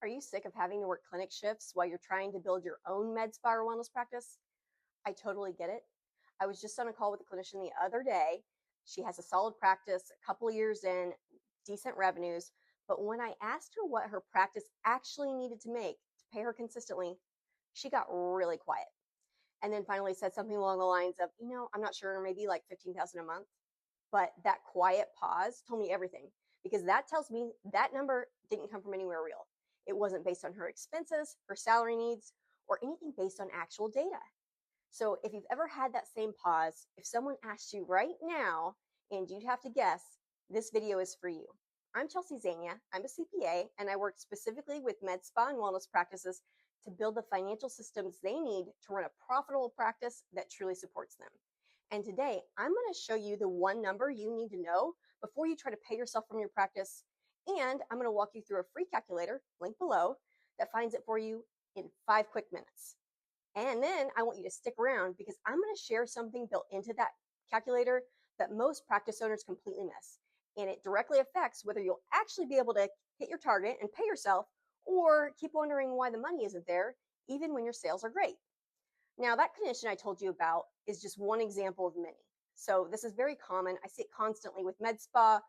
Are you sick of having to work clinic shifts while you're trying to build your own med spa or wellness practice? I totally get it. I was just on a call with a clinician the other day. She has a solid practice, a couple of years in, decent revenues. But when I asked her what her practice actually needed to make to pay her consistently, she got really quiet. And then finally said something along the lines of, I'm not sure, maybe like 15,000 a month. But that quiet pause told me everything, because that tells me that number didn't come from anywhere real. It wasn't based on her expenses, her salary needs, or anything based on actual data. So if you've ever had that same pause, if someone asked you right now and you'd have to guess, this video is for you. I'm Chelsea Zania. I'm a CPA, and I work specifically with med spa and wellness practices to build the financial systems they need to run a profitable practice that truly supports them. And today, I'm going to show you the one number you need to know before you try to pay yourself from your practice. And I'm going to walk you through a free calculator, link below, that finds it for you in 5 quick minutes. And then I want you to stick around, because I'm going to share something built into that calculator that most practice owners completely miss. And it directly affects whether you'll actually be able to hit your target and pay yourself, or keep wondering why the money isn't there, even when your sales are great. Now, that clinician I told you about is just one example of many. So this is very common. I see it constantly with med spa,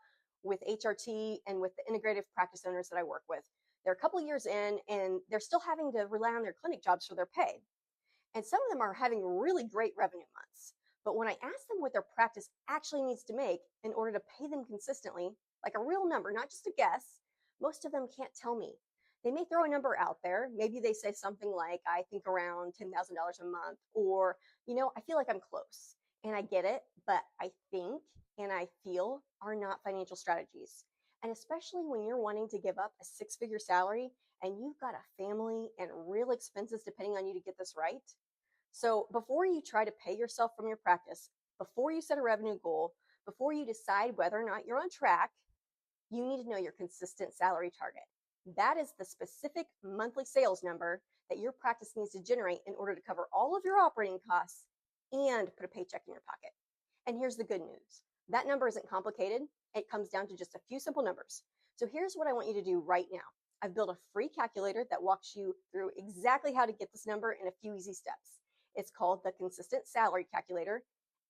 with HRT, and with the integrative practice owners that I work with. They're a couple of years in, and they're still having to rely on their clinic jobs for their pay. And some of them are having really great revenue months. But when I ask them what their practice actually needs to make in order to pay them consistently, like a real number, not just a guess, most of them can't tell me. They may throw a number out there. Maybe they say something like, I think around $10,000 a month, or, I feel like I'm close. And I get it, but I think and I feel are not financial strategies. And especially when you're wanting to give up a 6-figure salary and you've got a family and real expenses depending on you to get this right. So before you try to pay yourself from your practice, before you set a revenue goal, before you decide whether or not you're on track, you need to know your consistent salary target. That is the specific monthly sales number that your practice needs to generate in order to cover all of your operating costs and put a paycheck in your pocket. And here's the good news. That number isn't complicated. It comes down to just a few simple numbers. So here's what I want you to do right now. I've built a free calculator that walks you through exactly how to get this number in a few easy steps. It's called the Consistent Salary Calculator,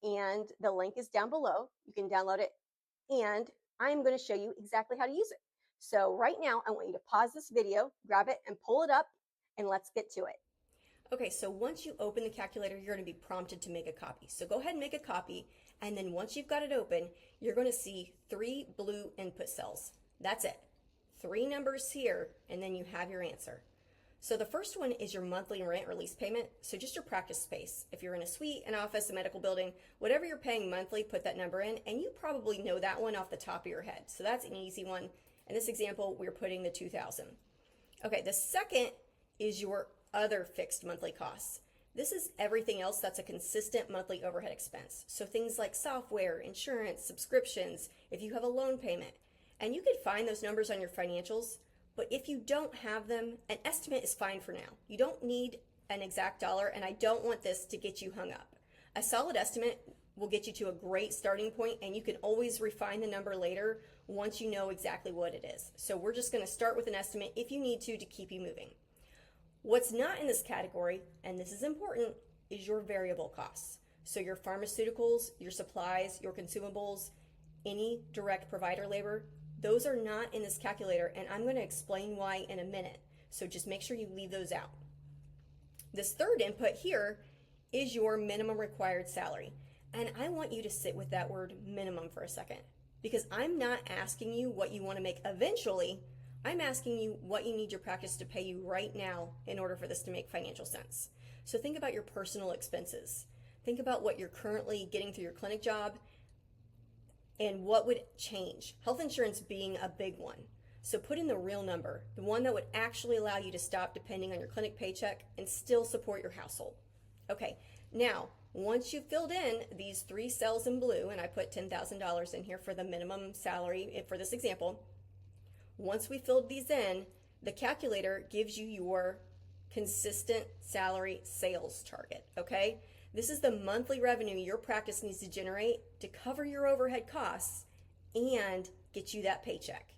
and the link is down below. You can download it, and I'm going to show you exactly how to use it. So right now, I want you to pause this video, grab it, and pull it up, and let's get to it. Okay, so once you open the calculator, you're going to be prompted to make a copy. So go ahead and make a copy, and then once you've got it open, you're going to see 3 blue input cells. That's it. 3 numbers here, and then you have your answer. So the first one is your monthly rent or lease payment, so just your practice space. If you're in a suite, an office, a medical building, whatever you're paying monthly, put that number in, and you probably know that one off the top of your head. So that's an easy one. In this example, we're putting the $2,000. Okay, the second is your other fixed monthly costs. This is everything else that's a consistent monthly overhead expense. So things like software, insurance, subscriptions, if you have a loan payment. And you can find those numbers on your financials, but if you don't have them, an estimate is fine for now. You don't need an exact dollar, and I don't want this to get you hung up. A solid estimate will get you to a great starting point, and you can always refine the number later once you know exactly what it is. So we're just going to start with an estimate if you need to keep you moving. What's not in this category, and this is important, is your variable costs. So your pharmaceuticals, your supplies, your consumables, any direct provider labor, those are not in this calculator, and I'm going to explain why in a minute. So just make sure you leave those out. This third input here is your minimum required salary. And I want you to sit with that word minimum for a second, because I'm not asking you what you want to make eventually. I'm asking you what you need your practice to pay you right now in order for this to make financial sense. So think about your personal expenses. Think about what you're currently getting through your clinic job and what would change. Health insurance being a big one. So put in the real number, the one that would actually allow you to stop depending on your clinic paycheck and still support your household. Okay, now, once you've filled in these 3 cells in blue, and I put $10,000 in here for the minimum salary for this example, once we filled these in, the calculator gives you your consistent salary sales target, okay? This is the monthly revenue your practice needs to generate to cover your overhead costs and get you that paycheck.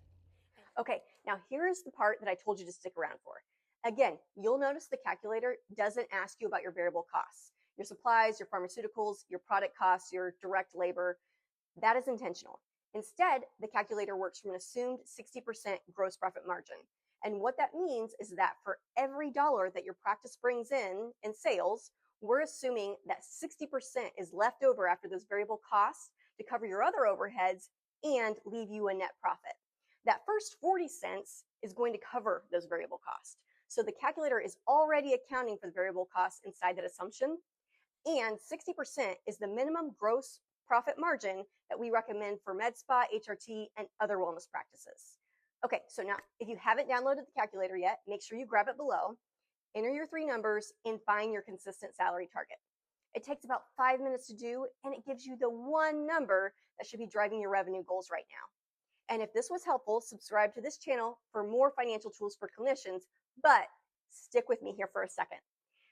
Okay, Now, here's the part that I told you to stick around for. Again, you'll notice the calculator doesn't ask you about your variable costs, your supplies, your pharmaceuticals, your product costs, your direct labor. That is intentional. Instead, the calculator works from an assumed 60% gross profit margin. And what that means is that for every dollar that your practice brings in sales, we're assuming that 60% is left over after those variable costs to cover your other overheads and leave you a net profit. That first 40 cents is going to cover those variable costs. So the calculator is already accounting for the variable costs inside that assumption. And 60% is the minimum gross profit margin that we recommend for med spa, HRT, and other wellness practices. Okay, so now if you haven't downloaded the calculator yet, make sure you grab it below, enter your 3 numbers, and find your consistent salary target. It takes about 5 minutes to do, and it gives you the one number that should be driving your revenue goals right now. And if this was helpful, subscribe to this channel for more financial tools for clinicians, but stick with me here for a second.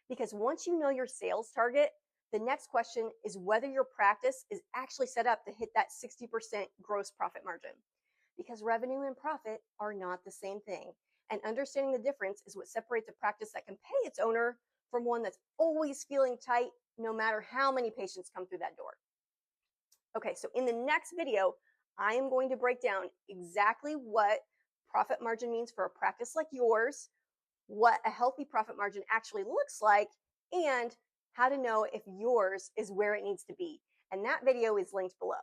Because once you know your sales target, the next question is whether your practice is actually set up to hit that 60% gross profit margin. Because revenue and profit are not the same thing. And understanding the difference is what separates a practice that can pay its owner from one that's always feeling tight no matter how many patients come through that door. Okay, so in the next video, I am going to break down exactly what profit margin means for a practice like yours, what a healthy profit margin actually looks like, and how to know if yours is where it needs to be. And that video is linked below.